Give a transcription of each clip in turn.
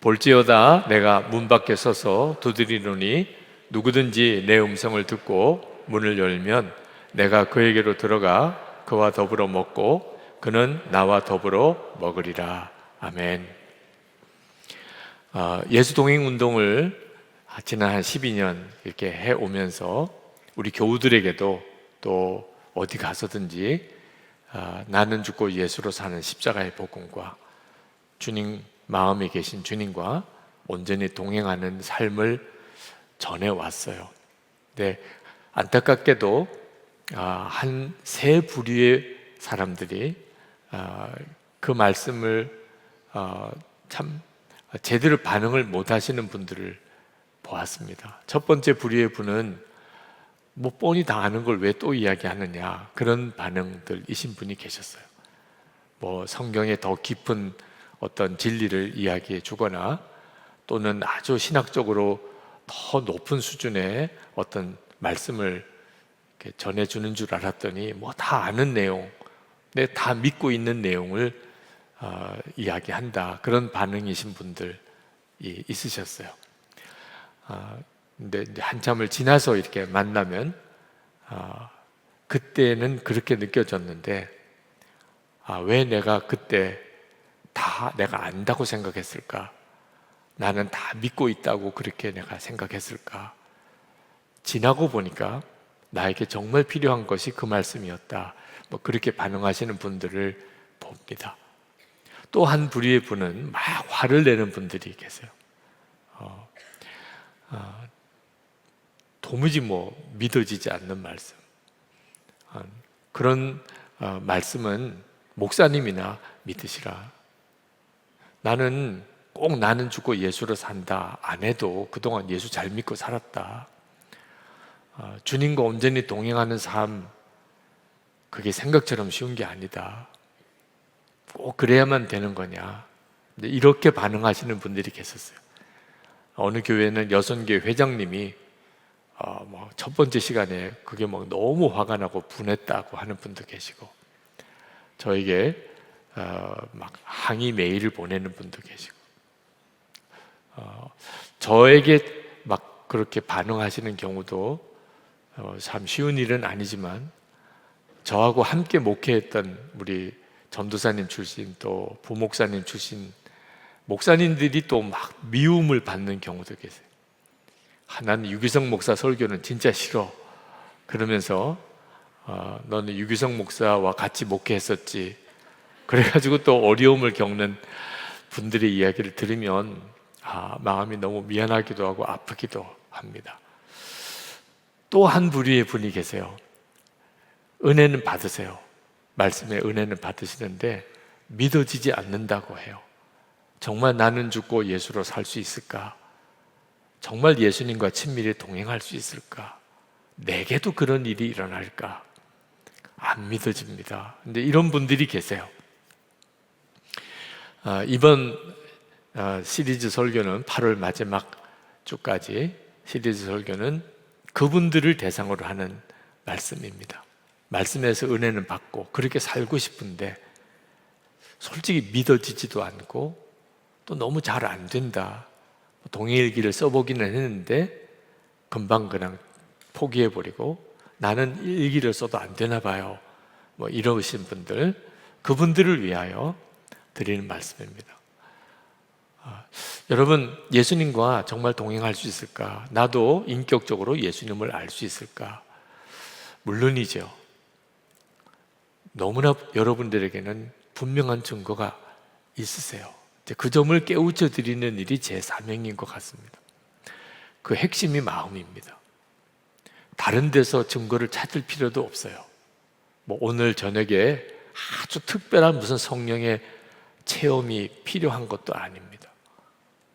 볼지어다 내가 문 밖에 서서 두드리노니 누구든지 내 음성을 듣고 문을 열면 내가 그에게로 들어가 그와 더불어 먹고 그는 나와 더불어 먹으리라. 아멘. 예수 동행 운동을 지난 한 12년 이렇게 해오면서 우리 교우들에게도 또 어디 가서든지 나는 죽고 예수로 사는 십자가의 복음과 주님 마음에 계신 주님과 온전히 동행하는 삶을 전해왔어요. 근데 안타깝게도 한 세 부류의 사람들이 그 말씀을 참 제대로 반응을 못 하시는 분들을 보았습니다. 첫 번째 부류의 분은 뭐 뻔히 다 아는 걸 왜 또 이야기하느냐, 그런 반응들이신 분이 계셨어요. 뭐 성경에 더 깊은 어떤 진리를 이야기해 주거나 또는 아주 신학적으로 더 높은 수준의 어떤 말씀을 전해주는 줄 알았더니 뭐 다 아는 내용, 다 믿고 있는 내용을 이야기한다, 그런 반응이신 분들이 있으셨어요. 근데 이제 한참을 지나서 이렇게 만나면 그때는 그렇게 느껴졌는데 왜 내가 그때 다 내가 안다고 생각했을까? 나는 다 믿고 있다고 그렇게 내가 생각했을까? 지나고 보니까 나에게 정말 필요한 것이 그 말씀이었다. 뭐 그렇게 반응하시는 분들을 봅니다. 또 한 부류의 분은 막 화를 내는 분들이 계세요. 도무지 뭐 믿어지지 않는 말씀. 그런 말씀은 목사님이나 믿으시라. 나는 꼭 나는 죽고 예수로 산다 안 해도 그동안 예수 잘 믿고 살았다. 주님과 온전히 동행하는 삶, 그게 생각처럼 쉬운 게 아니다. 꼭 그래야만 되는 거냐. 이렇게 반응하시는 분들이 계셨어요. 어느 교회는 여선교회 회장님이 첫 번째 시간에 그게 너무 화가 나고 분했다고 하는 분도 계시고, 저에게 막 항의 메일을 보내는 분도 계시고, 저에게 막 그렇게 반응하시는 경우도 참 쉬운 일은 아니지만, 저하고 함께 목회했던 우리 전도사님 출신 또 부목사님 출신 목사님들이 또 막 미움을 받는 경우도 계세요. 나는 유기성 목사 설교는 진짜 싫어, 그러면서 너는 유기성 목사와 같이 목회했었지, 그래가지고 또 어려움을 겪는 분들의 이야기를 들으면 마음이 너무 미안하기도 하고 아프기도 합니다. 또 한 부류의 분이 계세요. 은혜는 받으세요. 말씀의 은혜는 받으시는데 믿어지지 않는다고 해요. 정말 나는 죽고 예수로 살 수 있을까? 정말 예수님과 친밀히 동행할 수 있을까? 내게도 그런 일이 일어날까? 안 믿어집니다. 근데 이런 분들이 계세요. 이번 시리즈 설교는 8월 마지막 주까지 시리즈 설교는 그분들을 대상으로 하는 말씀입니다. 말씀에서 은혜는 받고 그렇게 살고 싶은데 솔직히 믿어지지도 않고 또 너무 잘 안 된다. 동일기를 써보기는 했는데 금방 그냥 포기해버리고 나는 일기를 써도 안 되나 봐요. 이러신 분들, 그분들을 위하여 드리는 말씀입니다. 여러분, 예수님과 정말 동행할 수 있을까? 나도 인격적으로 예수님을 알 수 있을까? 물론이죠. 너무나 여러분들에게는 분명한 증거가 있으세요. 그 점을 깨우쳐 드리는 일이 제 사명인 것 같습니다. 그 핵심이 마음입니다. 다른 데서 증거를 찾을 필요도 없어요. 오늘 저녁에 아주 특별한 무슨 성령의 체험이 필요한 것도 아닙니다.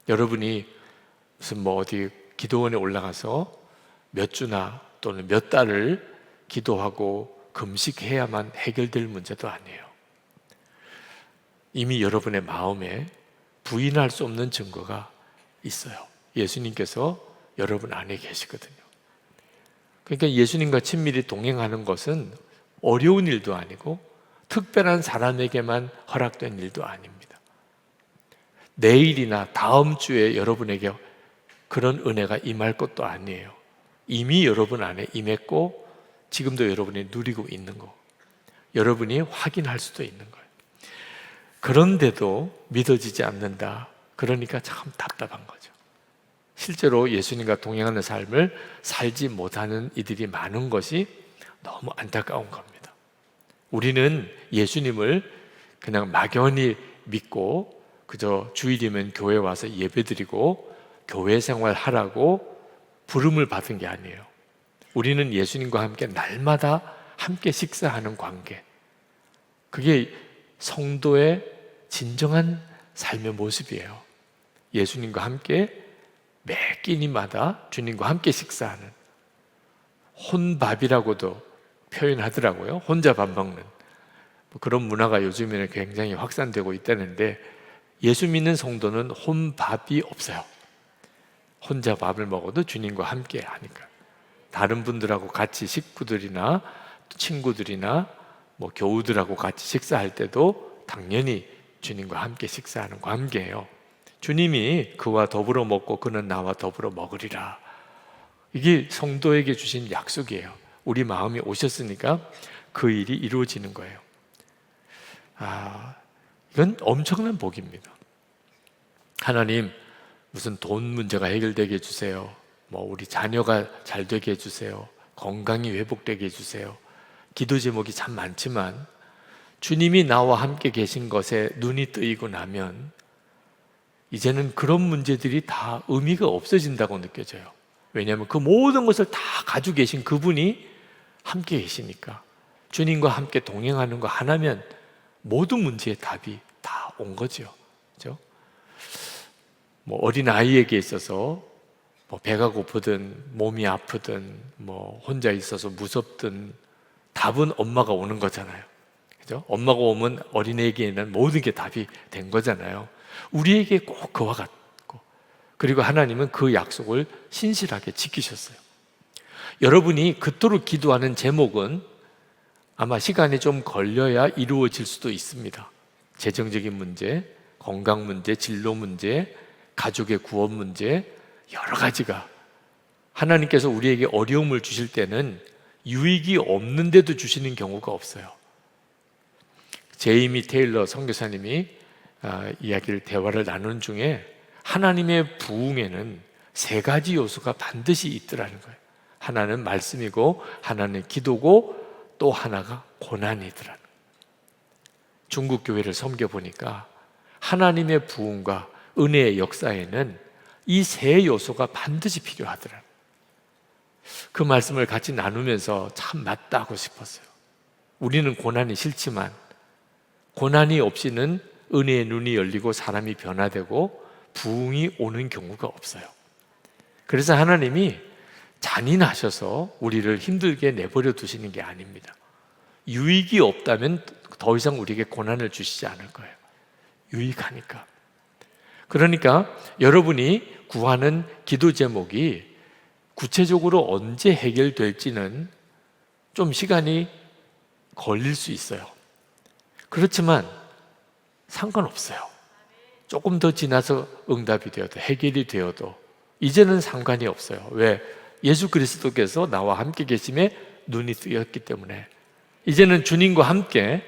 여러분이 무슨 어디 기도원에 올라가서 몇 주나 또는 몇 달을 기도하고 금식해야만 해결될 문제도 아니에요. 이미 여러분의 마음에 부인할 수 없는 증거가 있어요. 예수님께서 여러분 안에 계시거든요. 그러니까 예수님과 친밀히 동행하는 것은 어려운 일도 아니고 특별한 사람에게만 허락된 일도 아닙니다. 내일이나 다음 주에 여러분에게 그런 은혜가 임할 것도 아니에요. 이미 여러분 안에 임했고 지금도 여러분이 누리고 있는 거, 여러분이 확인할 수도 있는 거예요. 그런데도 믿어지지 않는다. 그러니까 참 답답한 거죠. 실제로 예수님과 동행하는 삶을 살지 못하는 이들이 많은 것이 너무 안타까운 겁니다. 우리는 예수님을 그냥 막연히 믿고 그저 주일이면 교회 와서 예배드리고 교회 생활하라고 부름을 받은 게 아니에요. 우리는 예수님과 함께 날마다 함께 식사하는 관계, 그게 성도의 진정한 삶의 모습이에요. 예수님과 함께 매 끼니마다 주님과 함께 식사하는, 혼밥이라고도 표현하더라고요. 혼자 밥 먹는 그런 문화가 요즘에는 굉장히 확산되고 있다는데, 예수 믿는 성도는 혼밥이 없어요. 혼자 밥을 먹어도 주님과 함께 하니까. 다른 분들하고 같이 식구들이나 친구들이나 교우들하고 같이 식사할 때도 당연히 주님과 함께 식사하는 관계예요. 주님이 그와 더불어 먹고 그는 나와 더불어 먹으리라. 이게 성도에게 주신 약속이에요. 우리 마음이 오셨으니까 그 일이 이루어지는 거예요. 이건 엄청난 복입니다. 하나님, 무슨 돈 문제가 해결되게 해주세요. 우리 자녀가 잘 되게 해주세요. 건강이 회복되게 해주세요. 기도 제목이 참 많지만 주님이 나와 함께 계신 것에 눈이 뜨이고 나면 이제는 그런 문제들이 다 의미가 없어진다고 느껴져요. 왜냐하면 그 모든 것을 다 가지고 계신 그분이 함께 계시니까. 주님과 함께 동행하는 거 하나면 모든 문제의 답이 다 온 거죠. 그렇죠? 어린 아이에게 있어서 배가 고프든 몸이 아프든 혼자 있어서 무섭든 답은 엄마가 오는 거잖아요. 그죠? 엄마가 오면 어린애에게는 모든 게 답이 된 거잖아요. 우리에게 꼭 그와 같고, 그리고 하나님은 그 약속을 신실하게 지키셨어요. 여러분이 그토록 기도하는 제목은 아마 시간이 좀 걸려야 이루어질 수도 있습니다. 재정적인 문제, 건강 문제, 진로 문제, 가족의 구원 문제, 여러 가지가. 하나님께서 우리에게 어려움을 주실 때는 유익이 없는데도 주시는 경우가 없어요. 제이미 테일러 선교사님이 대화를 나누는 중에 하나님의 부흥에는 세 가지 요소가 반드시 있더라는 거예요. 하나는 말씀이고, 하나는 기도고, 또 하나가 고난이더라는 거예요. 중국 교회를 섬겨보니까 하나님의 부흥과 은혜의 역사에는 이 세 요소가 반드시 필요하더라고요. 그 말씀을 같이 나누면서 참 맞다고 싶었어요. 우리는 고난이 싫지만 고난이 없이는 은혜의 눈이 열리고 사람이 변화되고 부흥이 오는 경우가 없어요. 그래서 하나님이 잔인하셔서 우리를 힘들게 내버려 두시는 게 아닙니다. 유익이 없다면 더 이상 우리에게 고난을 주시지 않을 거예요. 유익하니까. 그러니까 여러분이 구하는 기도 제목이 구체적으로 언제 해결될지는 좀 시간이 걸릴 수 있어요. 그렇지만 상관없어요. 조금 더 지나서 응답이 되어도, 해결이 되어도 이제는 상관이 없어요. 왜? 예수 그리스도께서 나와 함께 계심에 눈이 뜨였기 때문에 이제는 주님과 함께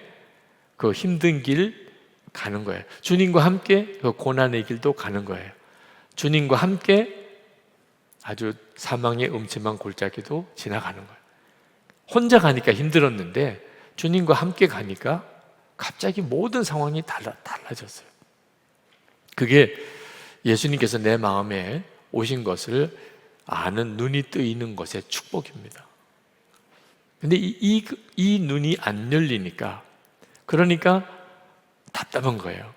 그 힘든 길 가는 거예요. 주님과 함께 그 고난의 길도 가는 거예요. 주님과 함께 아주 사망의 음침한 골짜기도 지나가는 거예요. 혼자 가니까 힘들었는데 주님과 함께 가니까 갑자기 모든 상황이 달라졌어요. 그게 예수님께서 내 마음에 오신 것을 아는 눈이 뜨이는 것의 축복입니다. 근데 이 눈이 안 열리니까, 그러니까 답답한 거예요.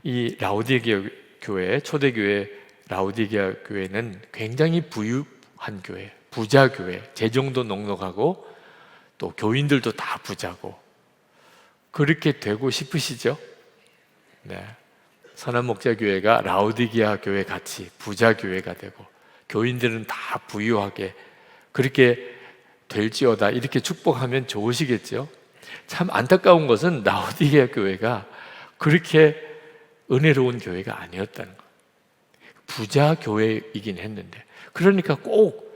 이 라오디게아 교회, 초대교회 라오디게아 교회는 굉장히 부유한 교회, 부자 교회, 재정도 넉넉하고 또 교인들도 다 부자고, 그렇게 되고 싶으시죠? 네. 선한 목자 교회가 라오디게아 교회 같이 부자 교회가 되고 교인들은 다 부유하게 그렇게 될지어다 이렇게 축복하면 좋으시겠죠? 참 안타까운 것은 라오디게아 교회가 그렇게 은혜로운 교회가 아니었다는 거예요. 부자 교회이긴 했는데, 그러니까 꼭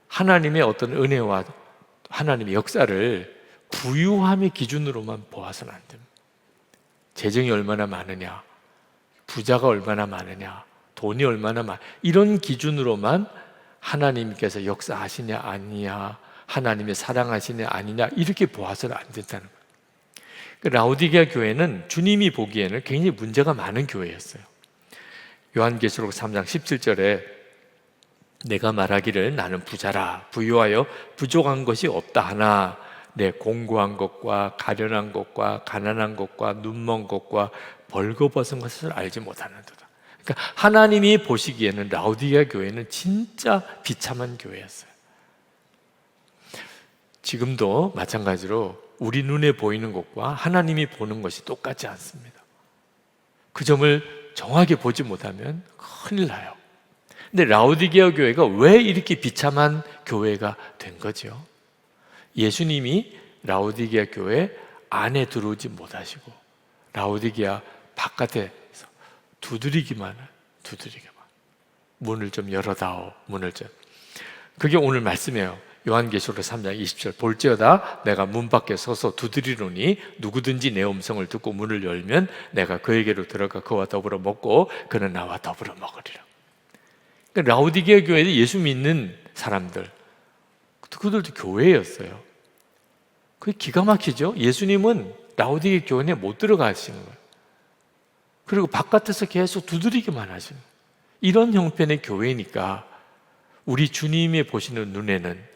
하나님의 어떤 은혜와 하나님의 역사를 부유함의 기준으로만 보아서는 안 됩니다. 재정이 얼마나 많으냐, 부자가 얼마나 많으냐, 돈이 얼마나 이런 기준으로만 하나님께서 역사하시냐 아니냐, 하나님의 사랑하시냐 아니냐, 이렇게 보아서는 안 된다는 거예요. 라오디게아 교회는 주님이 보기에는 굉장히 문제가 많은 교회였어요. 요한계시록 3장 17절에 내가 말하기를 나는 부자라, 부유하여 부족한 것이 없다 하나 내 공고한 것과 가련한 것과 가난한 것과 눈먼 것과 벌거벗은 것을 알지 못하는도다. 그러니까 하나님이 보시기에는 라오디게아 교회는 진짜 비참한 교회였어요. 지금도 마찬가지로 우리 눈에 보이는 것과 하나님이 보는 것이 똑같지 않습니다. 그 점을 정확히 보지 못하면 큰일 나요. 근데 라오디게아 교회가 왜 이렇게 비참한 교회가 된 거죠? 예수님이 라오디게아 교회 안에 들어오지 못하시고 라오디게아 바깥에서 두드리기만. 문을 좀 열어다오, 문을 좀. 그게 오늘 말씀이에요. 요한계시록 3장 20절 볼지어다 내가 문 밖에 서서 두드리노니 누구든지 내 음성을 듣고 문을 열면 내가 그에게로 들어가 그와 더불어 먹고 그는 나와 더불어 먹으리라. 그러니까 라오디게아 교회에 예수 믿는 사람들, 그들도 교회였어요. 그게 기가 막히죠. 예수님은 라오디게아 교회에 못 들어가시는 거예요. 그리고 바깥에서 계속 두드리기만 하시는 거예요. 이런 형편의 교회니까 우리 주님이 보시는 눈에는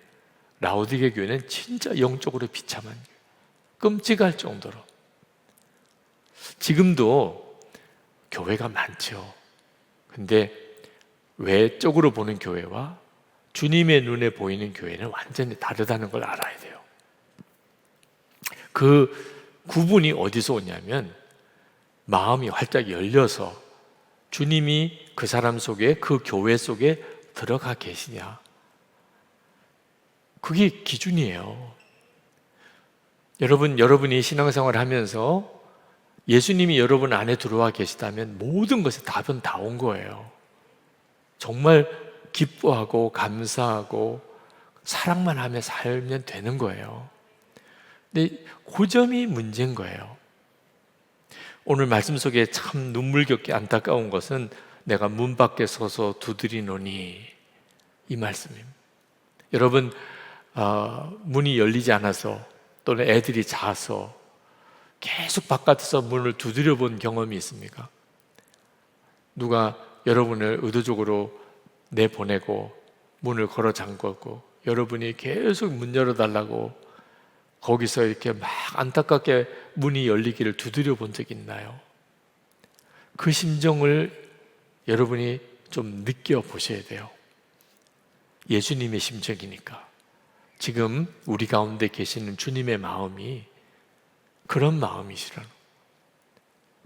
라오디게아 교회는 진짜 영적으로 비참한 교회, 끔찍할 정도로. 지금도 교회가 많죠. 근데 외적으로 보는 교회와 주님의 눈에 보이는 교회는 완전히 다르다는 걸 알아야 돼요. 그 구분이 어디서 오냐면 마음이 활짝 열려서 주님이 그 사람 속에, 그 교회 속에 들어가 계시냐, 그게 기준이에요. 여러분이 신앙생활을 하면서 예수님이 여러분 안에 들어와 계시다면 모든 것에 답은 다 온 거예요. 정말 기뻐하고 감사하고 사랑만 하며 살면 되는 거예요. 근데 그 점이 문제인 거예요. 오늘 말씀 속에 참 눈물겹게 안타까운 것은 내가 문 밖에 서서 두드리노니, 이 말씀입니다. 여러분, 문이 열리지 않아서 또는 애들이 자서 계속 바깥에서 문을 두드려 본 경험이 있습니까? 누가 여러분을 의도적으로 내보내고 문을 걸어 잠궜고 여러분이 계속 문 열어달라고 거기서 이렇게 막 안타깝게 문이 열리기를 두드려 본 적이 있나요? 그 심정을 여러분이 좀 느껴보셔야 돼요. 예수님의 심정이니까. 지금 우리 가운데 계시는 주님의 마음이 그런 마음이시라는,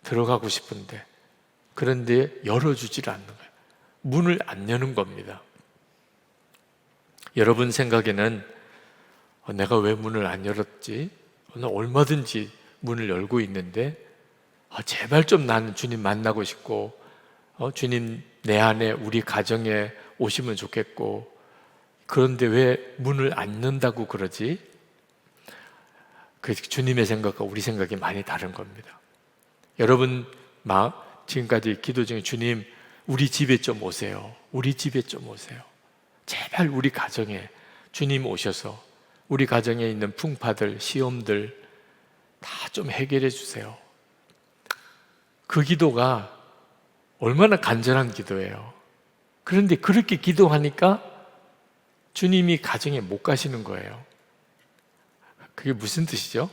들어가고 싶은데 그런데 열어주질 않는 거예요. 문을 안 여는 겁니다. 여러분 생각에는 내가 왜 문을 안 열었지? 나 얼마든지 문을 열고 있는데 제발 좀 나는 주님 만나고 싶고 주님 내 안에 우리 가정에 오시면 좋겠고, 그런데 왜 문을 안 연다고 그러지? 그 주님의 생각과 우리 생각이 많이 다른 겁니다. 여러분 지금까지 기도 중에 주님 우리 집에 좀 오세요. 우리 집에 좀 오세요. 제발 우리 가정에 주님 오셔서 우리 가정에 있는 풍파들, 시험들 다 좀 해결해 주세요. 그 기도가 얼마나 간절한 기도예요. 그런데 그렇게 기도하니까 주님이 가정에 못 가시는 거예요. 그게 무슨 뜻이죠?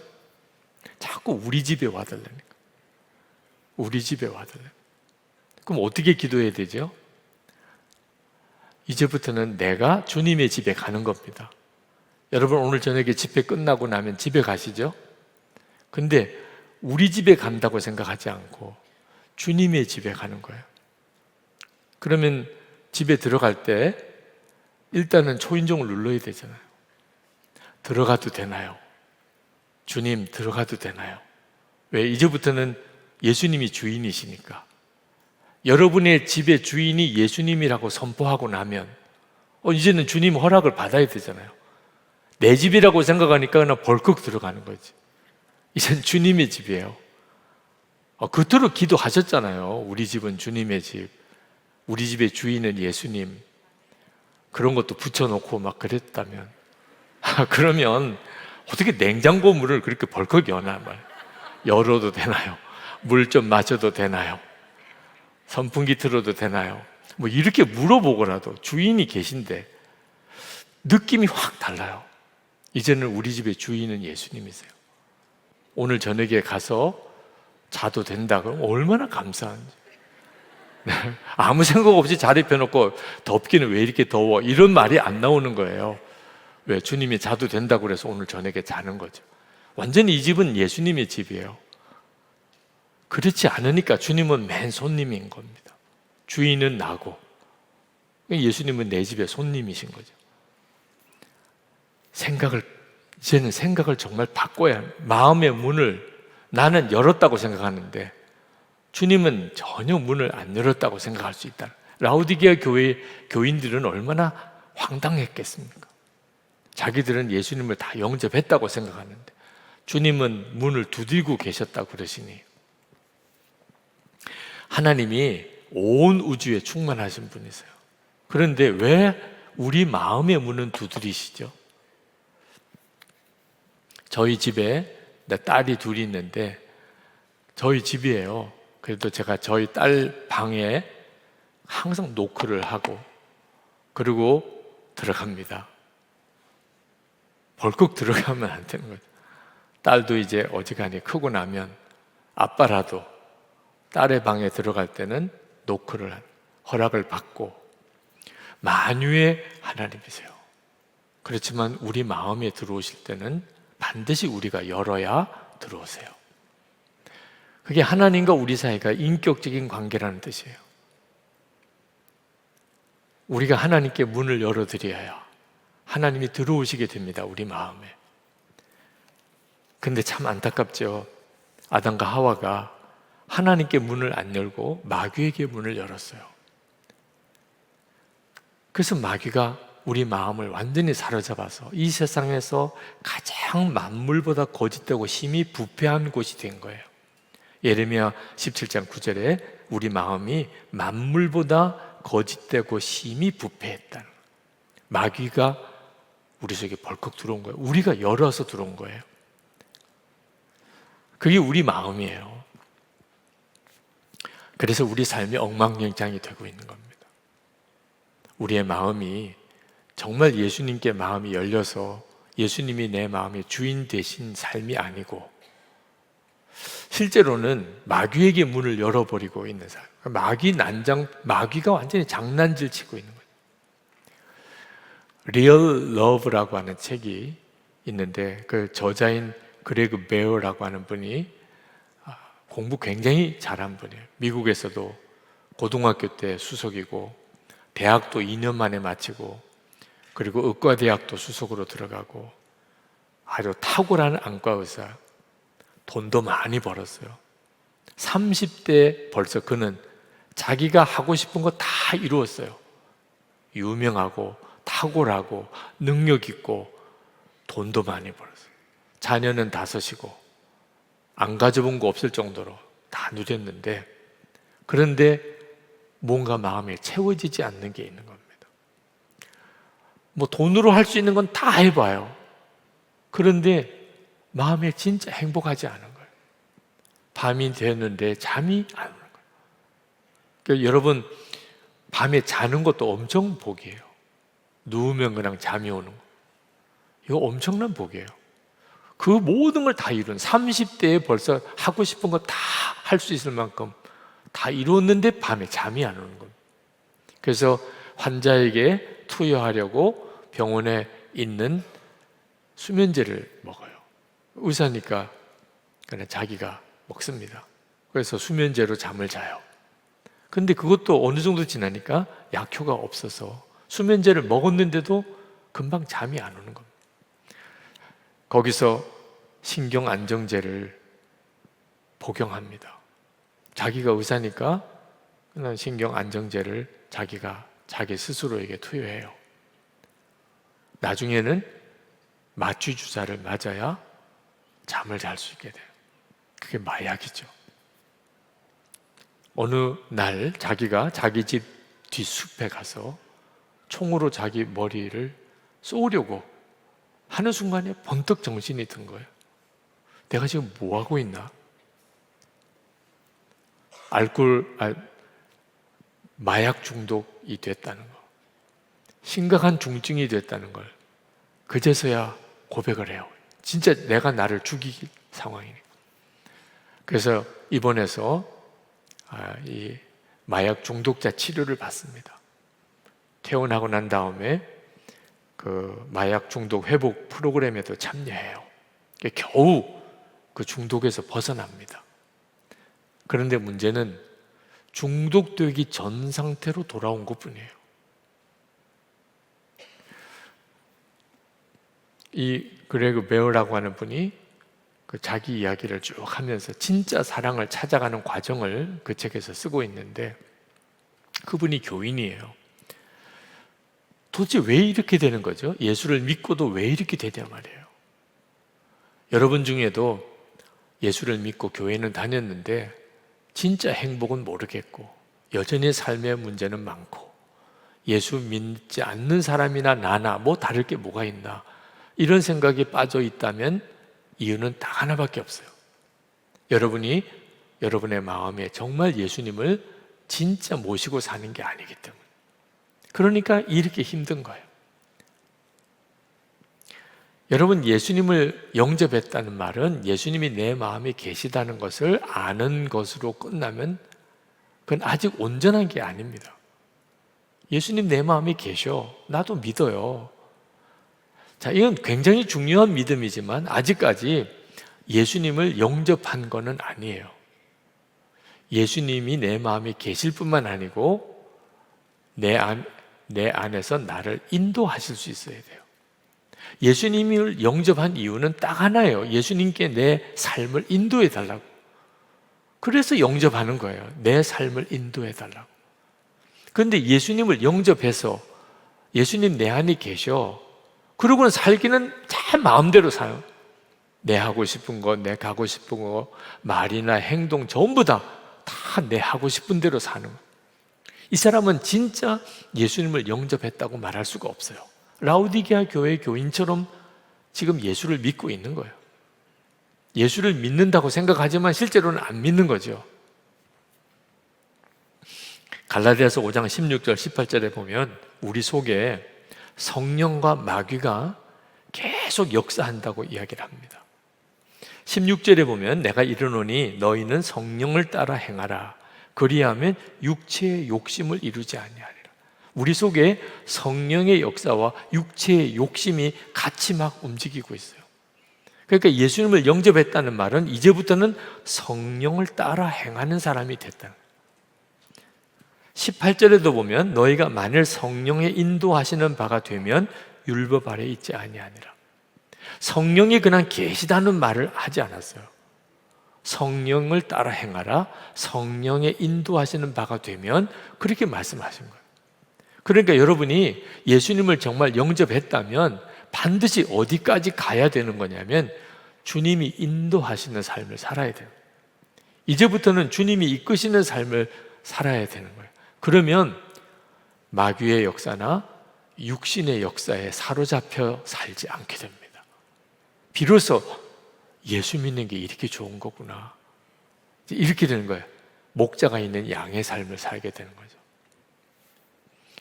자꾸 우리 집에 와달라니까. 우리 집에 와달라니까. 그럼 어떻게 기도해야 되죠? 이제부터는 내가 주님의 집에 가는 겁니다. 여러분 오늘 저녁에 집회 끝나고 나면 집에 가시죠? 근데 우리 집에 간다고 생각하지 않고 주님의 집에 가는 거예요. 그러면 집에 들어갈 때 일단은 초인종을 눌러야 되잖아요. 들어가도 되나요? 주님 들어가도 되나요? 왜? 이제부터는 예수님이 주인이시니까. 여러분의 집의 주인이 예수님이라고 선포하고 나면 이제는 주님 허락을 받아야 되잖아요. 내 집이라고 생각하니까 그냥 벌컥 들어가는 거지. 이젠 주님의 집이에요. 그토록 기도하셨잖아요. 우리 집은 주님의 집, 우리 집의 주인은 예수님. 그런 것도 붙여놓고 막 그랬다면 그러면 어떻게 냉장고 문을 그렇게 벌컥 여나 말이에요. 열어도 되나요? 물 좀 마셔도 되나요? 선풍기 틀어도 되나요? 뭐 이렇게 물어보고라도 주인이 계신데 느낌이 확 달라요. 이제는 우리 집의 주인은 예수님이세요. 오늘 저녁에 가서 자도 된다 그러면 얼마나 감사한지. 아무 생각 없이 자리 펴놓고 덥기는 왜 이렇게 더워 이런 말이 안 나오는 거예요. 왜? 주님이 자도 된다고 그래서 오늘 저녁에 자는 거죠. 완전히 이 집은 예수님의 집이에요. 그렇지 않으니까 주님은 맨 손님인 겁니다. 주인은 나고 예수님은 내 집의 손님이신 거죠. 이제는 생각을 정말 바꿔야 해요. 마음의 문을 나는 열었다고 생각하는데 주님은 전혀 문을 안 열었다고 생각할 수 있다. 라오디게아 교회 교인들은 얼마나 황당했겠습니까? 자기들은 예수님을 다 영접했다고 생각하는데 주님은 문을 두들고 계셨다고 그러시니 하나님이 온 우주에 충만하신 분이세요. 그런데 왜 우리 마음의 문은 두드리시죠? 저희 집에 내 딸이 둘이 있는데 저희 집이에요. 그래도 제가 저희 딸 방에 항상 노크를 하고 그리고 들어갑니다. 벌컥 들어가면 안 되는 거죠. 딸도 이제 어지간히 크고 나면 아빠라도 딸의 방에 들어갈 때는 노크를 허락을 받고 만유의 하나님이세요. 그렇지만 우리 마음에 들어오실 때는 반드시 우리가 열어야 들어오세요. 그게 하나님과 우리 사이가 인격적인 관계라는 뜻이에요. 우리가 하나님께 문을 열어드려야 하나님이 들어오시게 됩니다. 우리 마음에. 근데 참 안타깝죠. 아담과 하와가 하나님께 문을 안 열고 마귀에게 문을 열었어요. 그래서 마귀가 우리 마음을 완전히 사로잡아서 이 세상에서 가장 만물보다 거짓되고 심히 부패한 곳이 된 거예요. 예레미야 17장 9절에 우리 마음이 만물보다 거짓되고 심히 부패했다는 거예요. 마귀가 우리 속에 벌컥 들어온 거예요. 우리가 열어서 들어온 거예요. 그게 우리 마음이에요. 그래서 우리 삶이 엉망진창이 되고 있는 겁니다. 우리의 마음이 정말 예수님께 마음이 열려서 예수님이 내 마음의 주인 되신 삶이 아니고 실제로는 마귀에게 문을 열어버리고 있는 삶. 마귀가 완전히 장난질 치고 있는 거예요. Real Love라고 하는 책이 있는데 그 저자인 그레그 베어라고 하는 분이 공부 굉장히 잘한 분이에요. 미국에서도 고등학교 때 수석이고 대학도 2년 만에 마치고 그리고 의과대학도 수석으로 들어가고 아주 탁월한 안과 의사, 돈도 많이 벌었어요. 30대 벌써 그는 자기가 하고 싶은 거 다 이루었어요. 유명하고 탁월하고 능력 있고 돈도 많이 벌었어요. 자녀는 5이고 안 가져본 거 없을 정도로 다 누렸는데 그런데 뭔가 마음에 채워지지 않는 게 있는 겁니다. 뭐 돈으로 할 수 있는 건 다 해봐요. 그런데 마음에 진짜 행복하지 않은 거예요. 밤이 되었는데 잠이 안 오는 거예요. 그러니까 여러분 밤에 자는 것도 엄청 복이에요. 누우면 그냥 잠이 오는 거. 이거 엄청난 복이에요. 그 모든 걸 다 이룬 30대에 벌써 하고 싶은 거 다 할 수 있을 만큼 다 이루었는데 밤에 잠이 안 오는 겁니다. 그래서 환자에게 투여하려고 병원에 있는 수면제를 먹어요. 의사니까 그냥 자기가 먹습니다. 그래서 수면제로 잠을 자요. 근데 그것도 어느 정도 지나니까 약효가 없어서 수면제를 먹었는데도 금방 잠이 안 오는 겁니다. 거기서 신경 안정제를 복용합니다. 자기가 의사니까 그냥 신경 안정제를 자기가 자기 스스로에게 투여해요. 나중에는 마취 주사를 맞아야 잠을 잘 수 있게 돼요. 그게 마약이죠. 어느 날 자기가 자기 집 뒷숲에 가서 총으로 자기 머리를 쏘려고 하는 순간에 번뜩 정신이 든 거예요. 내가 지금 뭐 하고 있나? 마약 중독이 됐다는 거, 심각한 중증이 됐다는 걸 그제서야 고백을 해요. 진짜 내가 나를 죽이기 상황이니까. 그래서 입원해서 이 마약 중독자 치료를 받습니다. 퇴원하고 난 다음에 그 마약 중독 회복 프로그램에도 참여해요. 겨우 그 중독에서 벗어납니다. 그런데 문제는 중독되기 전 상태로 돌아온 것뿐이에요. 이 그레그 베어라고 하는 분이 그 자기 이야기를 쭉 하면서 진짜 사랑을 찾아가는 과정을 그 책에서 쓰고 있는데, 그분이 교인이에요. 도대체 왜 이렇게 되는 거죠? 예수를 믿고도 왜 이렇게 되냐 말이에요. 여러분 중에도 예수를 믿고 교회는 다녔는데 진짜 행복은 모르겠고 여전히 삶의 문제는 많고, 예수 믿지 않는 사람이나 나나 뭐 다를 게 뭐가 있나, 이런 생각이 빠져 있다면 이유는 딱 하나밖에 없어요. 여러분이 여러분의 마음에 정말 예수님을 진짜 모시고 사는 게 아니기 때문에. 그러니까 이렇게 힘든 거예요. 여러분, 예수님을 영접했다는 말은 예수님이 내 마음에 계시다는 것을 아는 것으로 끝나면 그건 아직 온전한 게 아닙니다. 예수님 내 마음에 계셔. 나도 믿어요. 자, 이건 굉장히 중요한 믿음이지만 아직까지 예수님을 영접한 거는 아니에요. 예수님이 내 마음에 계실 뿐만 아니고 내 안에서 나를 인도하실 수 있어야 돼요. 예수님을 영접한 이유는 딱 하나예요. 예수님께 내 삶을 인도해 달라고. 그래서 영접하는 거예요. 내 삶을 인도해 달라고. 그런데 예수님을 영접해서 예수님 내 안에 계셔. 그러고는 살기는 잘 마음대로 살아요. 내 하고 싶은 거, 내 가고 싶은 거, 말이나 행동 전부 다 내 하고 싶은 대로 사는 거예요. 이 사람은 진짜 예수님을 영접했다고 말할 수가 없어요. 라오디게아 교회 교인처럼 지금 예수를 믿고 있는 거예요. 예수를 믿는다고 생각하지만 실제로는 안 믿는 거죠. 갈라디아서 5장 16절 18절에 보면 우리 속에 성령과 마귀가 계속 역사한다고 이야기를 합니다. 16절에 보면 내가 이르노니 너희는 성령을 따라 행하라. 그리하면 육체의 욕심을 이루지 아니하리라. 우리 속에 성령의 역사와 육체의 욕심이 같이 막 움직이고 있어요. 그러니까 예수님을 영접했다는 말은 이제부터는 성령을 따라 행하는 사람이 됐다는 거예요. 18절에도 보면 너희가 만일 성령의 인도하시는 바가 되면 율법 아래 있지 아니하니라. 성령이 그냥 계시다는 말을 하지 않았어요. 성령을 따라 행하라. 성령의 인도하시는 바가 되면 그렇게 말씀하신 거예요. 그러니까 여러분이 예수님을 정말 영접했다면 반드시 어디까지 가야 되는 거냐면 주님이 인도하시는 삶을 살아야 돼요. 이제부터는 주님이 이끄시는 삶을 살아야 되는 거예요. 그러면 마귀의 역사나 육신의 역사에 사로잡혀 살지 않게 됩니다. 비로소 예수 믿는 게 이렇게 좋은 거구나. 이렇게 되는 거예요. 목자가 있는 양의 삶을 살게 되는 거죠.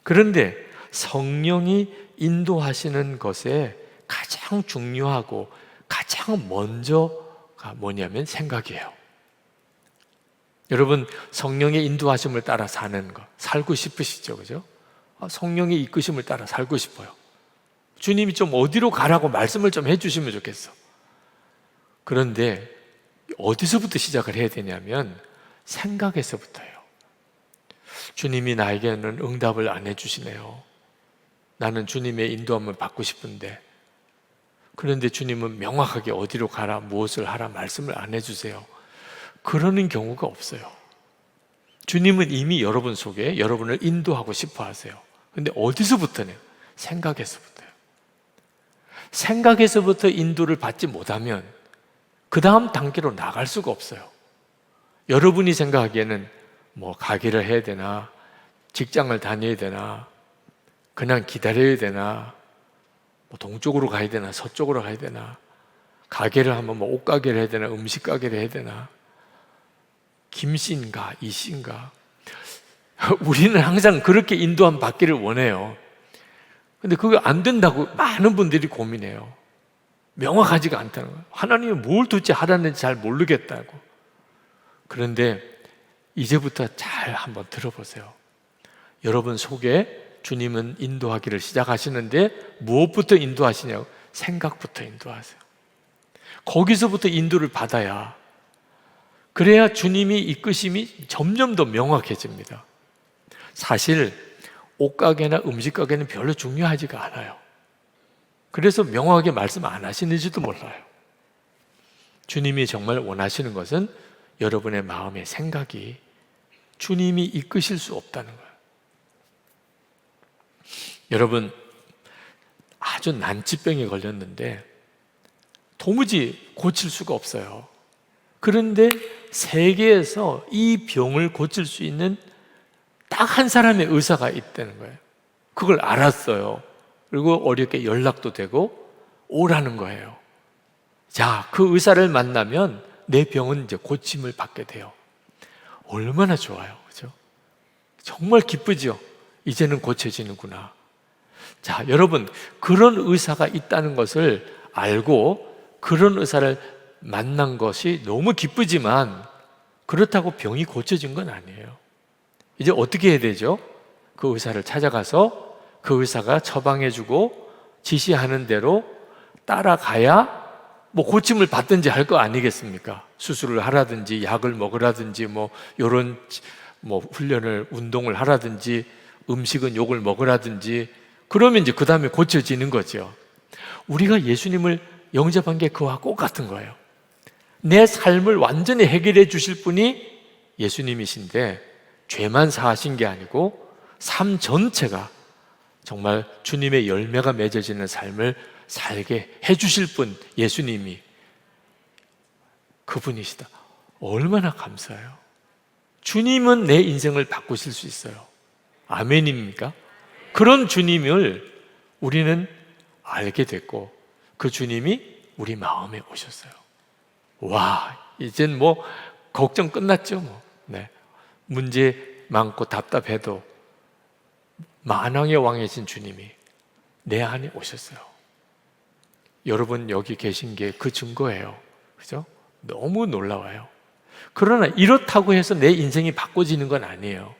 그런데 성령이 인도하시는 것에 가장 중요하고 가장 먼저가 뭐냐면 생각이에요. 여러분, 성령의 인도하심을 따라 사는 거 살고 싶으시죠? 그죠? 성령의 이끄심을 따라 살고 싶어요. 주님이 좀 어디로 가라고 말씀을 좀 해주시면 좋겠어. 그런데 어디서부터 시작을 해야 되냐면 생각에서부터예요. 주님이 나에게는 응답을 안 해주시네요. 나는 주님의 인도함을 받고 싶은데, 그런데 주님은 명확하게 어디로 가라, 무엇을 하라 말씀을 안 해주세요. 그러는 경우가 없어요. 주님은 이미 여러분 속에 여러분을 인도하고 싶어 하세요. 근데 어디서부터냐? 생각에서부터요. 생각에서부터 인도를 받지 못하면 그 다음 단계로 나갈 수가 없어요. 여러분이 생각하기에는 뭐 가게를 해야 되나, 직장을 다녀야 되나, 그냥 기다려야 되나, 뭐 동쪽으로 가야 되나, 서쪽으로 가야 되나, 가게를 하면 뭐 옷가게를 해야 되나, 음식 가게를 해야 되나, 김씨인가 이씨인가. 우리는 항상 그렇게 인도함 받기를 원해요. 근데 그게 안 된다고 많은 분들이 고민해요. 명확하지가 않다는 거예요. 하나님이 뭘 도대체 하라는지 잘 모르겠다고. 그런데 이제부터 잘 한번 들어보세요. 여러분 속에 주님은 인도하기를 시작하시는데 무엇부터 인도하시냐고? 생각부터 인도하세요. 거기서부터 인도를 받아야, 그래야 주님이 이끄심이 점점 더 명확해집니다. 사실 옷가게나 음식가게는 별로 중요하지가 않아요. 그래서 명확하게 말씀 안 하시는지도 몰라요. 주님이 정말 원하시는 것은 여러분의 마음의 생각이 주님이 이끄실 수 없다는 거예요. 여러분, 아주 난치병에 걸렸는데 도무지 고칠 수가 없어요. 그런데 세계에서 이 병을 고칠 수 있는 딱 한 사람의 의사가 있다는 거예요. 그걸 알았어요. 그리고 어렵게 연락도 되고 오라는 거예요. 자, 그 의사를 만나면 내 병은 이제 고침을 받게 돼요. 얼마나 좋아요, 그죠? 정말 기쁘죠? 이제는 고쳐지는구나. 자, 여러분, 그런 의사가 있다는 것을 알고 그런 의사를 만난 것이 너무 기쁘지만 그렇다고 병이 고쳐진 건 아니에요. 이제 어떻게 해야 되죠? 그 의사를 찾아가서 그 의사가 처방해주고 지시하는 대로 따라가야 뭐 고침을 받든지 할 거 아니겠습니까? 수술을 하라든지 약을 먹으라든지 뭐 요런 뭐 훈련을 운동을 하라든지 음식은 욕을 먹으라든지, 그러면 이제 그 다음에 고쳐지는 거죠. 우리가 예수님을 영접한 게 그와 똑같은 거예요. 내 삶을 완전히 해결해 주실 분이 예수님이신데 죄만 사하신 게 아니고 삶 전체가 정말 주님의 열매가 맺어지는 삶을 살게 해주실 분, 예수님이 그분이시다. 얼마나 감사해요. 주님은 내 인생을 바꾸실 수 있어요. 아멘입니까? 그런 주님을 우리는 알게 됐고 그 주님이 우리 마음에 오셨어요. 와, 이젠 뭐 걱정 끝났죠. 뭐. 네. 문제 많고 답답해도 만왕의 왕이신 주님이 내 안에 오셨어요. 여러분 여기 계신 게 그 증거예요. 그죠? 너무 놀라워요. 그러나 이렇다고 해서 내 인생이 바꿔지는 건 아니에요.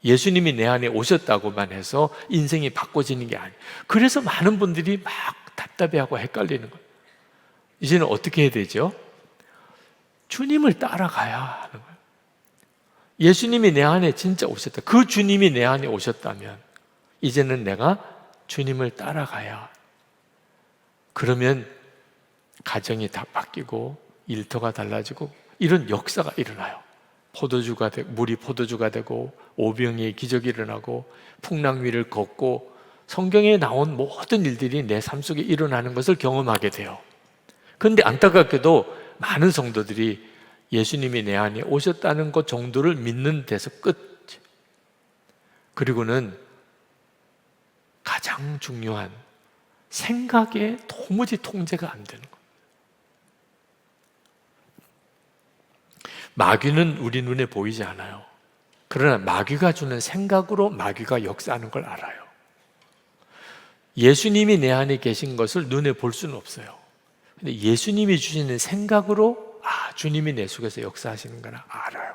예수님이 내 안에 오셨다고만 해서 인생이 바꿔지는 게 아니에요. 그래서 많은 분들이 막 답답해하고 헷갈리는 거예요. 이제는 어떻게 해야 되죠? 주님을 따라가야 하는 거예요. 예수님이 내 안에 진짜 오셨다. 그 주님이 내 안에 오셨다면 이제는 내가 주님을 따라가야. 그러면 가정이 다 바뀌고 일터가 달라지고 이런 역사가 일어나요. 포도주가 되고, 물이 포도주가 되고 오병이의 기적이 일어나고 풍랑 위를 걷고 성경에 나온 모든 일들이 내 삶 속에 일어나는 것을 경험하게 돼요. 그런데 안타깝게도 많은 성도들이 예수님이 내 안에 오셨다는 것 정도를 믿는 데서 끝. 그리고는 가장 중요한 생각에 도무지 통제가 안 되는 거예요. 마귀는 우리 눈에 보이지 않아요. 그러나 마귀가 주는 생각으로 마귀가 역사하는 걸 알아요. 예수님이 내 안에 계신 것을 눈에 볼 수는 없어요. 근데 예수님이 주시는 생각으로 주님이 내 속에서 역사하시는구나 알아요.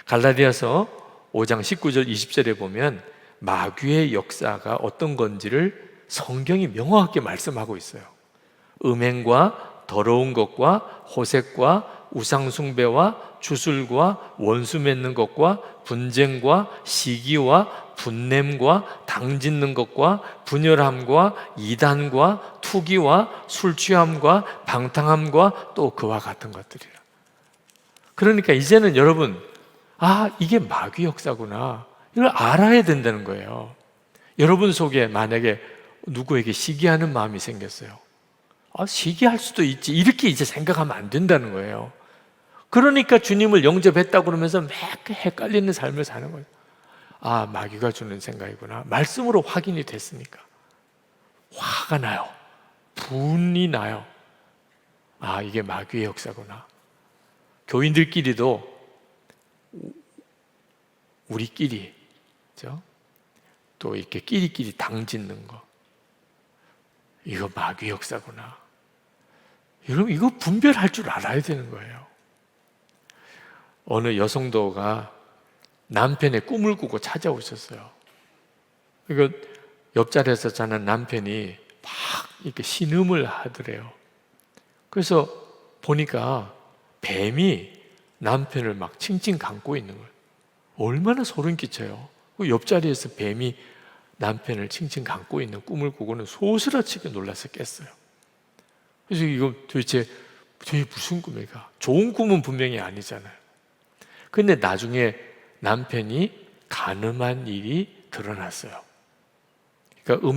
갈라디아서 5장 19절 20절에 보면 마귀의 역사가 어떤 건지를 성경이 명확하게 말씀하고 있어요. 음행과 더러운 것과 호색과 우상숭배와 주술과 원수 맺는 것과 분쟁과 시기와 분냄과 당짓는 것과 분열함과 이단과 투기와 술취함과 방탕함과 또 그와 같은 것들이라. 그러니까 이제는 여러분, 이게 마귀 역사구나. 이걸 알아야 된다는 거예요. 여러분 속에 만약에 누구에게 시기하는 마음이 생겼어요. 시기할 수도 있지. 이렇게 이제 생각하면 안 된다는 거예요. 그러니까 주님을 영접했다고 그러면서 매 헷갈리는 삶을 사는 거예요. 마귀가 주는 생각이구나. 말씀으로 확인이 됐으니까. 화가 나요. 분이 나요. 이게 마귀의 역사구나. 교인들끼리도 우리끼리, 그렇죠? 또 이렇게 끼리끼리 당짓는 거, 이거 마귀 역사구나. 여러분, 이거 분별할 줄 알아야 되는 거예요. 어느 여성도가 남편의 꿈을 꾸고 찾아오셨어요. 그러니까 옆자리에서 자는 남편이 막 이렇게 신음을 하더래요. 그래서 보니까 뱀이 남편을 막 칭칭 감고 있는 거예요. 얼마나 소름 끼쳐요. 그 옆자리에서 뱀이 남편을 칭칭 감고 있는 꿈을 꾸고는 소스라치게 놀라서 깼어요. 그래서 이거 도대체 무슨 꿈일까? 좋은 꿈은 분명히 아니잖아요. 근데 나중에 남편이 간음한 일이 드러났어요. 그러니까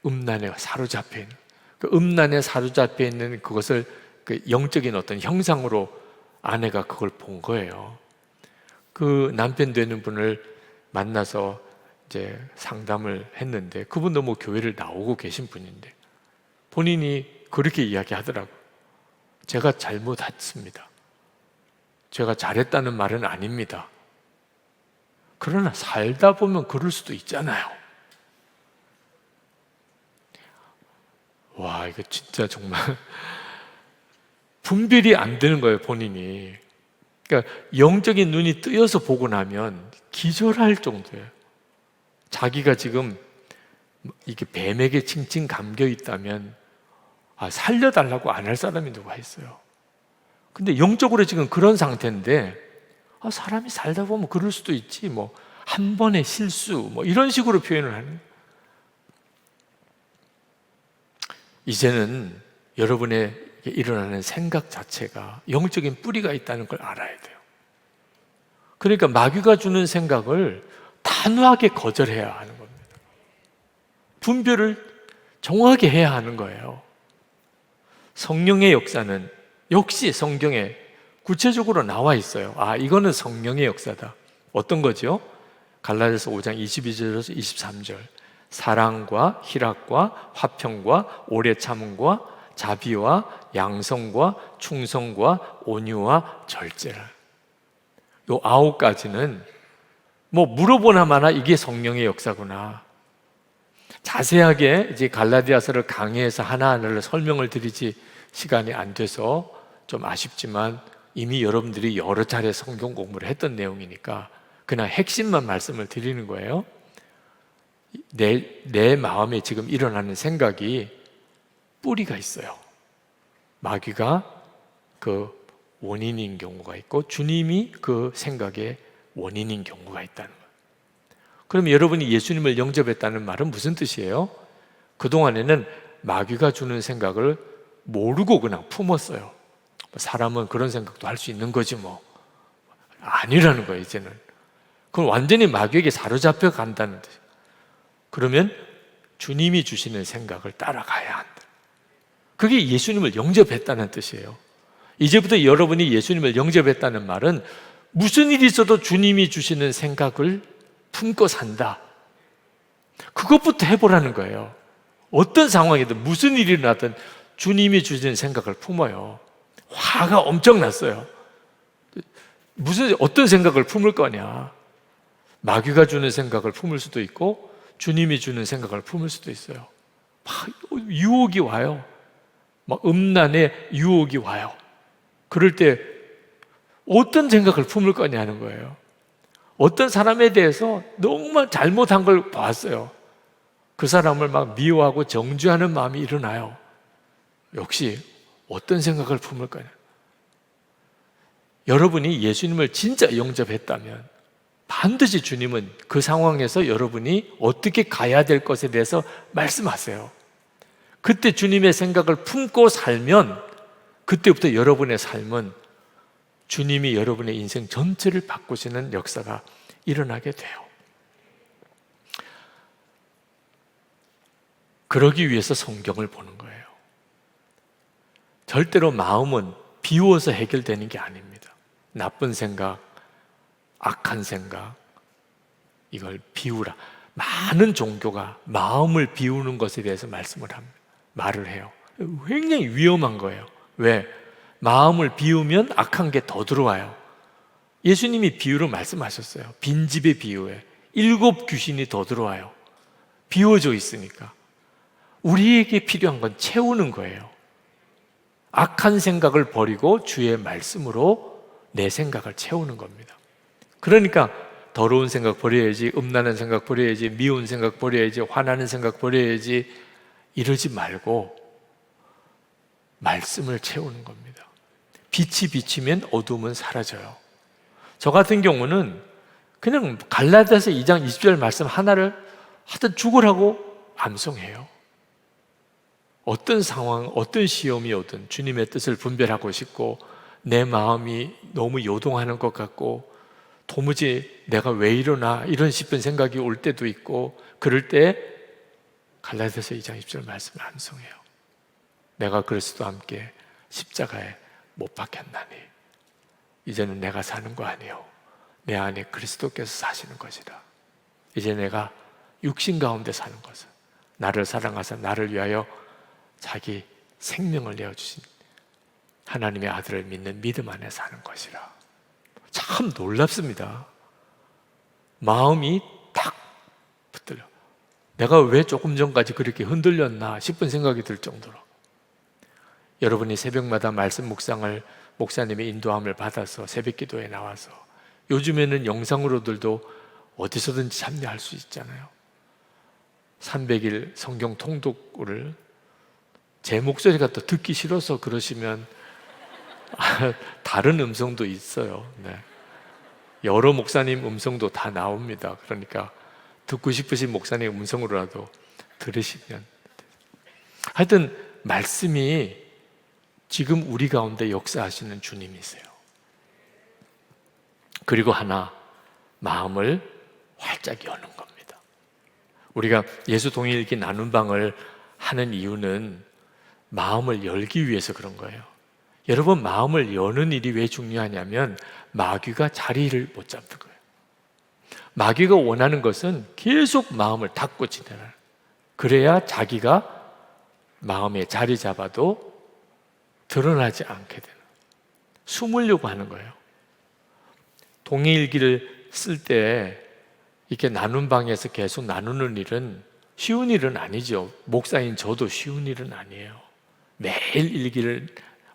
음란에 사로잡혀 있는, 음란에 사로잡혀 있는 그것을 영적인 어떤 형상으로 아내가 그걸 본 거예요. 그 남편 되는 분을 만나서 이제 상담을 했는데, 그분도 뭐 교회를 나오고 계신 분인데 본인이 그렇게 이야기하더라고요. 제가 잘못했습니다. 제가 잘했다는 말은 아닙니다. 그러나 살다 보면 그럴 수도 있잖아요. 와, 이거 진짜 정말 분별이 안 되는 거예요, 본인이. 그러니까 영적인 눈이 뜨여서 보고 나면 기절할 정도예요. 자기가 지금 이게 뱀에게 칭칭 감겨 있다면 살려달라고 안 할 사람이 누가 있어요. 근데 영적으로 지금 그런 상태인데 사람이 살다 보면 그럴 수도 있지, 뭐 한 번의 실수, 뭐 이런 식으로 표현을 하는 거예요. 이제는 여러분의 일어나는 생각 자체가 영적인 뿌리가 있다는 걸 알아야 돼요. 그러니까 마귀가 주는 생각을 단호하게 거절해야 하는 겁니다. 분별을 정확하게 해야 하는 거예요. 성령의 역사는 역시 성경에 구체적으로 나와 있어요. 이거는 성령의 역사다. 어떤 거죠? 갈라디아서 5장 22절에서 23절. 사랑과 희락과 화평과 오래 참음과 자비와 양성과 충성과 온유와 절제라. 요 9가지는 뭐 물어보나 마나 이게 성령의 역사구나. 자세하게 이제 갈라디아서를 강의해서 하나하나를 설명을 드리지 시간이 안 돼서 좀 아쉽지만 이미 여러분들이 여러 차례 성경 공부를 했던 내용이니까 그냥 핵심만 말씀을 드리는 거예요. 내 마음에 지금 일어나는 생각이 뿌리가 있어요. 마귀가 그 원인인 경우가 있고 주님이 그 생각의 원인인 경우가 있다는 거예요. 그럼 여러분이 예수님을 영접했다는 말은 무슨 뜻이에요? 그동안에는 마귀가 주는 생각을 모르고 그냥 품었어요. 사람은 그런 생각도 할 수 있는 거지 뭐. 아니라는 거예요, 이제는. 그건 완전히 마귀에게 사로잡혀 간다는 뜻이에요. 그러면 주님이 주시는 생각을 따라가야 한다. 그게 예수님을 영접했다는 뜻이에요. 이제부터 여러분이 예수님을 영접했다는 말은 무슨 일이 있어도 주님이 주시는 생각을 품고 산다. 그것부터 해보라는 거예요. 어떤 상황이든 무슨 일이 나든 주님이 주시는 생각을 품어요. 화가 엄청 났어요. 어떤 생각을 품을 거냐? 마귀가 주는 생각을 품을 수도 있고 주님이 주는 생각을 품을 수도 있어요. 막 유혹이 와요. 막 음란의 유혹이 와요. 그럴 때 어떤 생각을 품을 거냐는 거예요. 어떤 사람에 대해서 너무 잘못한 걸 봤어요. 그 사람을 막 미워하고 정죄하는 마음이 일어나요. 역시 어떤 생각을 품을 거냐. 여러분이 예수님을 진짜 영접했다면 반드시 주님은 그 상황에서 여러분이 어떻게 가야 될 것에 대해서 말씀하세요. 그때 주님의 생각을 품고 살면 그때부터 여러분의 삶은 주님이 여러분의 인생 전체를 바꾸시는 역사가 일어나게 돼요. 그러기 위해서 성경을 보는 거예요. 절대로 마음은 비워서 해결되는 게 아닙니다. 나쁜 생각, 악한 생각, 이걸 비우라. 많은 종교가 마음을 비우는 것에 대해서 말을 해요. 굉장히 위험한 거예요. 왜? 마음을 비우면 악한 게 더 들어와요. 예수님이 비유로 말씀하셨어요. 빈집의 비유에 7 귀신이 더 들어와요. 비워져 있으니까. 우리에게 필요한 건 채우는 거예요. 악한 생각을 버리고 주의 말씀으로 내 생각을 채우는 겁니다. 그러니까 더러운 생각 버려야지, 음란한 생각 버려야지, 미운 생각 버려야지, 화나는 생각 버려야지, 이러지 말고 말씀을 채우는 겁니다. 빛이 비치면 어둠은 사라져요. 저 같은 경우는 그냥 갈라디아서 2장 20절 말씀 하나를 하여튼 죽으라고 암송해요. 어떤 상황, 어떤 시험이 오든 주님의 뜻을 분별하고 싶고, 내 마음이 너무 요동하는 것 같고 도무지 내가 왜 이러나 이런 싶은 생각이 올 때도 있고, 그럴 때 갈라디아서 2장 20절 말씀을 암송해요. 내가 그리스도와 함께 십자가에 못 박혔나니 이제는 내가 사는 거 아니요 내 안에 그리스도께서 사시는 것이다. 이제 내가 육신 가운데 사는 것은 나를 사랑하사 나를 위하여 자기 생명을 내어주신 하나님의 아들을 믿는 믿음 안에 사는 것이라. 참 놀랍습니다. 마음이 탁 붙들려. 내가 왜 조금 전까지 그렇게 흔들렸나 싶은 생각이 들 정도로. 여러분이 새벽마다 말씀 묵상을 목사님의 인도함을 받아서 새벽 기도에 나와서, 요즘에는 영상으로들도 어디서든지 참여할 수 있잖아요. 300일 성경 통독을 제 목소리가 또 듣기 싫어서 그러시면 다른 음성도 있어요. 네. 여러 목사님 음성도 다 나옵니다. 그러니까 듣고 싶으신 목사님 음성으로라도 들으시면. 하여튼 말씀이 지금 우리 가운데 역사하시는 주님이세요. 그리고 하나, 마음을 활짝 여는 겁니다. 우리가 예수 동일기 나눈 방을 하는 이유는 마음을 열기 위해서 그런 거예요. 여러분, 마음을 여는 일이 왜 중요하냐면 마귀가 자리를 못 잡는 거예요. 마귀가 원하는 것은 계속 마음을 닫고 지내라. 그래야 자기가 마음에 자리 잡아도 드러나지 않게 되는, 숨으려고 하는 거예요. 동일기를 쓸 때 이렇게 나눈 방에서 계속 나누는 일은 쉬운 일은 아니죠. 목사인 저도 쉬운 일은 아니에요. 매일 일기를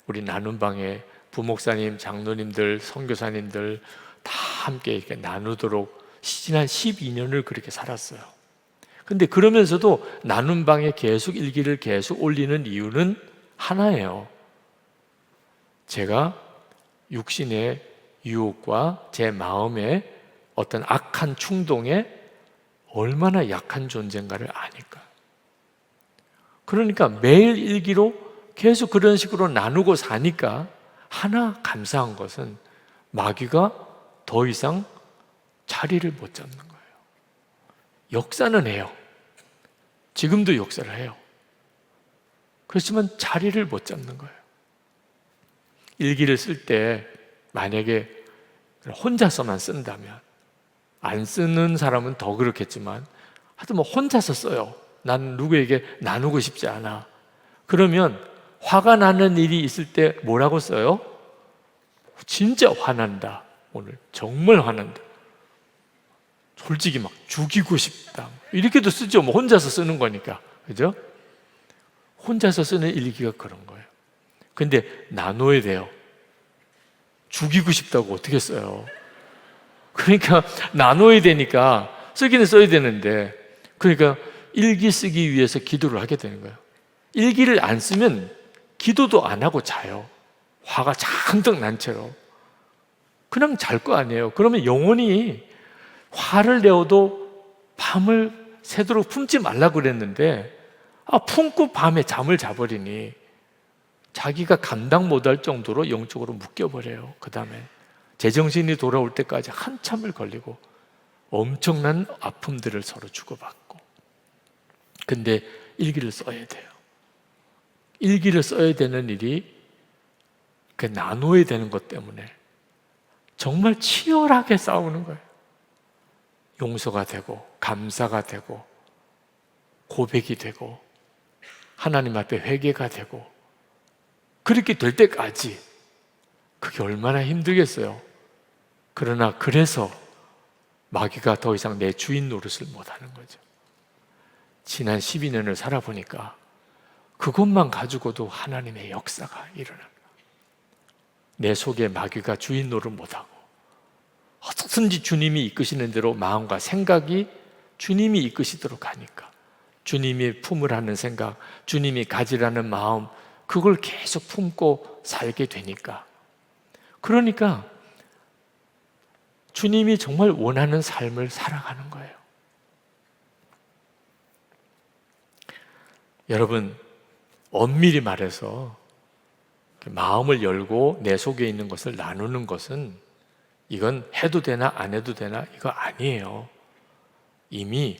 우리 나눈 방에 부목사님, 장로님들, 선교사님들 다 함께 이렇게 나누도록 지난 12년을 그렇게 살았어요. 근데 그러면서도 나눈 방에 계속 일기를 계속 올리는 이유는 하나예요. 제가 육신의 유혹과 제 마음의 어떤 악한 충동에 얼마나 약한 존재인가를 아니까. 그러니까 매일 일기로 계속 그런 식으로 나누고 사니까 하나 감사한 것은 마귀가 더 이상 자리를 못 잡는 거예요. 역사는 해요. 지금도 역사를 해요. 그렇지만 자리를 못 잡는 거예요. 일기를 쓸 때 만약에 혼자서만 쓴다면, 안 쓰는 사람은 더 그렇겠지만 하여튼 뭐 혼자서 써요. 난 누구에게 나누고 싶지 않아. 그러면 화가 나는 일이 있을 때 뭐라고 써요? 진짜 화난다. 오늘 정말 화난다. 솔직히 막 죽이고 싶다. 이렇게도 쓰죠. 뭐 혼자서 쓰는 거니까. 그죠? 혼자서 쓰는 일기가 그런 거예요. 근데 나눠야 돼요. 죽이고 싶다고 어떻게 써요? 그러니까 나눠야 되니까 쓰기는 써야 되는데, 그러니까 일기 쓰기 위해서 기도를 하게 되는 거예요. 일기를 안 쓰면 기도도 안 하고 자요. 화가 잔뜩 난 채로 그냥 잘 거 아니에요. 그러면 영혼이 화를 내어도 밤을 새도록 품지 말라고 그랬는데 품고 밤에 잠을 자버리니 자기가 감당 못할 정도로 영적으로 묶여버려요. 그 다음에 제정신이 돌아올 때까지 한참을 걸리고 엄청난 아픔들을 서로 주고받고. 근데 일기를 써야 돼요. 일기를 써야 되는 일이 그 나눠야 되는 것 때문에 정말 치열하게 싸우는 거예요. 용서가 되고 감사가 되고 고백이 되고 하나님 앞에 회개가 되고, 그렇게 될 때까지 그게 얼마나 힘들겠어요. 그러나 그래서 마귀가 더 이상 내 주인 노릇을 못하는 거죠. 지난 12년을 살아보니까 그것만 가지고도 하나님의 역사가 일어납니다. 내 속에 마귀가 주인 노릇 못하고 어떻든지 주님이 이끄시는 대로 마음과 생각이 주님이 이끄시도록 하니까, 주님이 품으라는 생각, 주님이 가지라는 마음, 그걸 계속 품고 살게 되니까, 그러니까 주님이 정말 원하는 삶을 살아가는 거예요. 여러분, 엄밀히 말해서 마음을 열고 내 속에 있는 것을 나누는 것은, 이건 해도 되나 안 해도 되나 이거 아니에요. 이미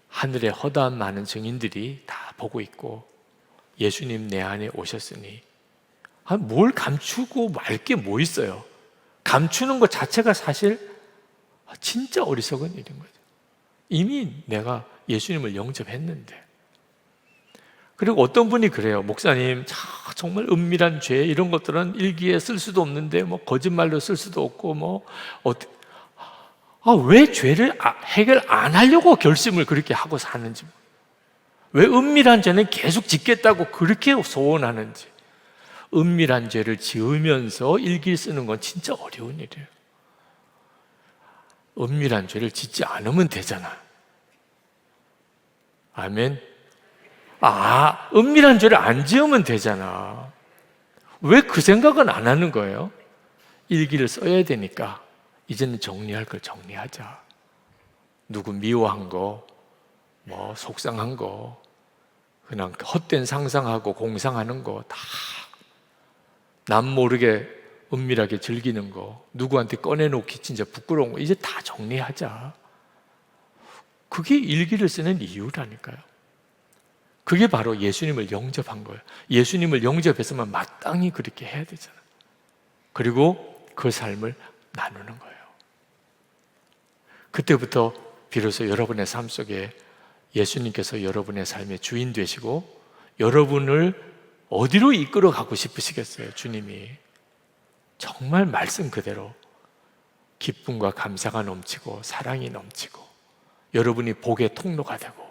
하늘에 허다한 많은 증인들이 다 보고 있고 예수님 내 안에 오셨으니 뭘 감추고 말 게 뭐 있어요. 감추는 것 자체가 사실 진짜 어리석은 일인 거죠. 이미 내가 예수님을 영접했는데. 그리고 어떤 분이 그래요. 목사님, 정말 은밀한 죄 이런 것들은 일기에 쓸 수도 없는데 뭐 거짓말로 쓸 수도 없고 뭐 왜 죄를 해결 안 하려고 결심을 그렇게 하고 사는지, 왜 은밀한 죄는 계속 짓겠다고 그렇게 소원하는지. 은밀한 죄를 지으면서 일기를 쓰는 건 진짜 어려운 일이에요. 은밀한 죄를 짓지 않으면 되잖아. 아멘. 은밀한 죄를 안 지으면 되잖아. 왜 그 생각은 안 하는 거예요? 일기를 써야 되니까 이제는 정리할 걸 정리하자. 누구 미워한 거, 뭐 속상한 거, 그냥 헛된 상상하고 공상하는 거 다 남 모르게 은밀하게 즐기는 거, 누구한테 꺼내놓기 진짜 부끄러운 거, 이제 다 정리하자. 그게 일기를 쓰는 이유라니까요. 그게 바로 예수님을 영접한 거예요. 예수님을 영접했으면 마땅히 그렇게 해야 되잖아요. 그리고 그 삶을 나누는 거예요. 그때부터 비로소 여러분의 삶 속에 예수님께서 여러분의 삶의 주인 되시고, 여러분을 어디로 이끌어 가고 싶으시겠어요? 주님이 정말 말씀 그대로 기쁨과 감사가 넘치고 사랑이 넘치고, 여러분이 복의 통로가 되고,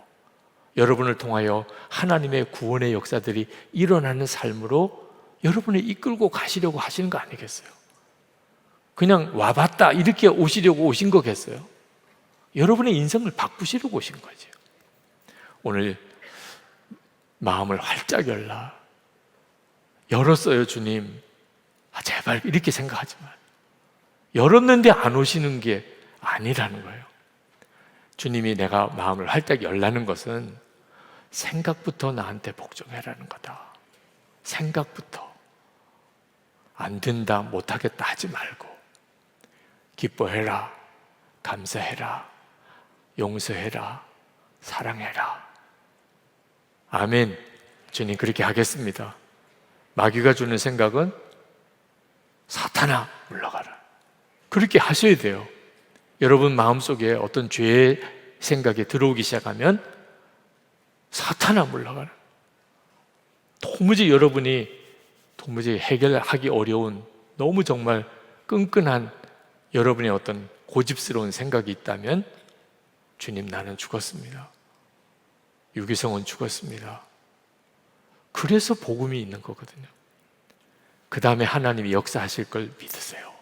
여러분을 통하여 하나님의 구원의 역사들이 일어나는 삶으로 여러분을 이끌고 가시려고 하시는 거 아니겠어요? 그냥 와봤다 이렇게 오시려고 오신 거겠어요? 여러분의 인생을 바꾸시려고 오신 거죠. 오늘 마음을 활짝 열었어요 주님. 제발 이렇게 생각하지만, 열었는데 안 오시는 게 아니라는 거예요. 주님이 내가 마음을 활짝 열라는 것은 생각부터 나한테 복종해라는 거다. 생각부터. 안 된다, 못하겠다 하지 말고 기뻐해라, 감사해라, 용서해라, 사랑해라. 아멘. 주님 그렇게 하겠습니다. 마귀가 주는 생각은 사탄아 물러가라, 그렇게 하셔야 돼요. 여러분 마음속에 어떤 죄의 생각이 들어오기 시작하면 사탄아 물러가라. 여러분이 도무지 해결하기 어려운, 너무 정말 끈끈한 여러분의 어떤 고집스러운 생각이 있다면, 주님 나는 죽었습니다. 유기성은 죽었습니다. 그래서 복음이 있는 거거든요. 그 다음에 하나님이 역사하실 걸 믿으세요.